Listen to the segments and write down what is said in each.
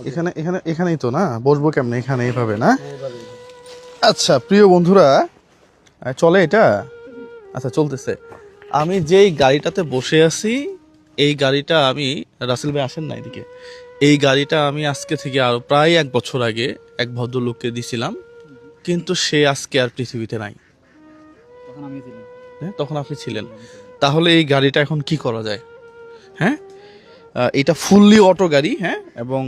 এখানে এখানে এখানেই তো না, বসবো কেমনে এখানে এইভাবে না? আচ্ছা প্রিয় বন্ধুরা, চলে এটা? আচ্ছা চলতেছে। আমি যেই গাড়িটাতে বসে আছি, এই গাড়িটা আমি, রাসেল ভাই আসেন না এদিকে, এই গাড়িটা আমি আজকে থেকে আরো প্রায় 1 বছর আগে এক ভদ্রলোককে দিছিলাম, কিন্তু সে আজকে আর পৃথিবীতে নাই। হ্যাঁ, তখন আপনি ছিলেন। তাহলে এই গাড়িটা এখন কি করা যায়? হ্যাঁ, এটা ফুললি অটো গাড়ি, হ্যাঁ, এবং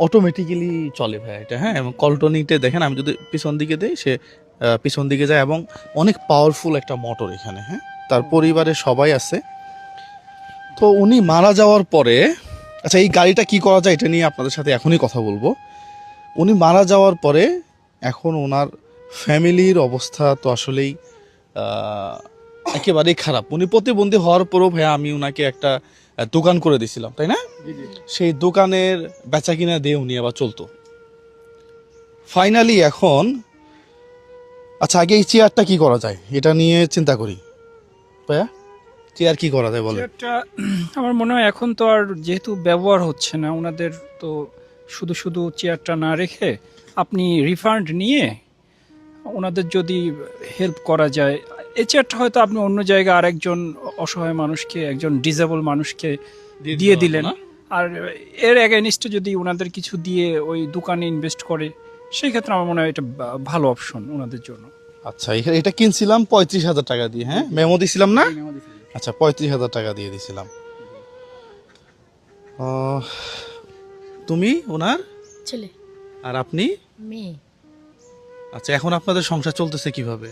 অটোমেটিক্যালি চলে ভাই এটা, হ্যাঁ, এবং কল্টনিতে দেখেন আমি যদি পিছন দিকে দেই, সে পিছন দিকে যায়, এবং অনেক পাওয়ারফুল একটা মোটর এখানে, হ্যাঁ। তার পরিবারে সবাই আছে। তো উনি মারা যাওয়ার পরে, আচ্ছা এই গাড়িটা কি করা যায় এটা নিয়ে আপনাদের সাথে এখনই কথা বলবো। উনি মারা যাওয়ার পরে এখন ওনার ফ্যামিলির অবস্থা তো আসলেই একেবারেই খারাপ। উনি প্রতিবন্ধী হওয়ার পরও ভাইয়া আমি ওনাকে একটা দোকান করে দিয়েছিলাম, তাই না? সেই দোকানের বেচা কিনা দিয়ে উনি আবার চলতো। ফাইনালি এখন, আচ্ছা আগে এই চেয়ারটা কি করা যায় এটা নিয়ে চিন্তা করি ভাইয়া। চেয়ার কি করা যায় বলে? চেয়ারটা আমার মনে হয় এখন তো আর যেহেতু ব্যবহার হচ্ছে না ওনাদের, তো শুধু শুধু চেয়ারটা না রেখে আপনি রিফান্ড নিয়ে ওনাদের যদি হেল্প করা যায়, এই চেয়ারটা হয়তো আপনি অন্য জায়গায় আরেকজন অসহায় মানুষকে, একজন ডিসেবল মানুষকে দিয়ে দিলেন, আর এর এগেনস্টে যদি ওনাদের কিছু দিয়ে ওই দোকানে ইনভেস্ট করে, সেই ক্ষেত্রে আমার মনে হয় এটা ভালো অপশন ওনাদের জন্য। আচ্ছা এটা কিনছিলাম 35,000 টাকা দিয়ে, হ্যাঁ, মেমো দিছিলাম না? আচ্ছা 35,000 টাকা দিয়ে দিছিলাম। তুমি ওনার ছেলে, আর আপনি? মেয়ে। আচ্ছা এখন আপনাদের সংসার চলতেছে কিভাবে?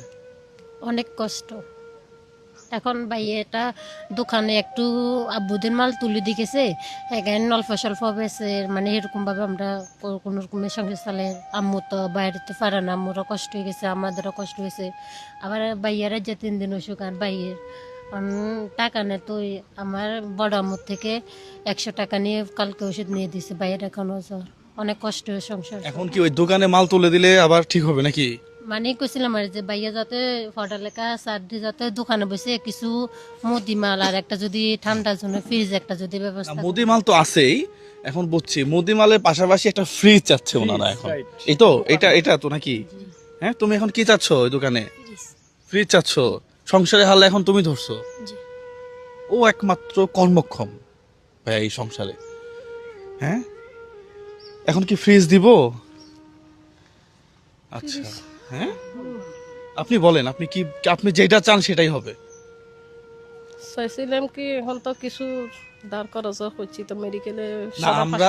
অনেক কষ্ট। এখন ভাই এটা দোকানে একটু আব্বুদের মাল তুলে দিয়েছে, এখানে অল্প স্বল্প বেছে, মানে এরকম ভাবে আমরা কোনো রকমের সংসার চালে। আম্মু তো বাইরেতে পারে না, আম্মুরও কষ্ট হয়ে গেছে, আমাদেরও কষ্ট হয়েছে। আবার ভাইয়ারা যে 3 দিন অসুখ, আর ভাইয়ের টাকা নেই, তো আমার বড় আম্মুর থেকে 100 টাকা নিয়ে কালকে ওষুধ নিয়ে দিছে। ভাইয়ের এখনও জ্বর, অনেক কষ্ট হয়ে সংসার। এখন কি ওই দোকানে মাল তুলে দিলে আবার ঠিক হবে নাকি? মানে কইছিলাম আর যে ভাইয়া যাতে পড়ালেখা সার্দি যাতে দোকানে বসে কিছু মুদি মাল আর একটা যদি ঠান্ডার জন্য ফ্রিজ একটা যদি ব্যবস্থা মুদি মাল তো আছেই, এখন বুঝছি মুদি মালের পাশাপাশি একটা ফ্রিজ চাচ্ছে ওনারা এখন। right. এই তো এটা তো নাকি? হ্যাঁ, তুমি এখন কি চাচ্ছ ওই দোকানে? ফ্রিজ চাচ্ছ? সংসারে হাল এখন তুমি ধরছো। জি। ও একমাত্র কর্মক্ষম ভাই এই সংসারে, হ্যাঁ। এখন কি ফ্রিজ দিব? আচ্ছা, হ্যাঁ, আপনি বলেন, আপনি কি, আপনি যেটা চান সেটাই হবে। চাইছিলাম কি এখন তো কিছু দাঁড় করা হচ্ছে তো মেডিকেলে না আমরা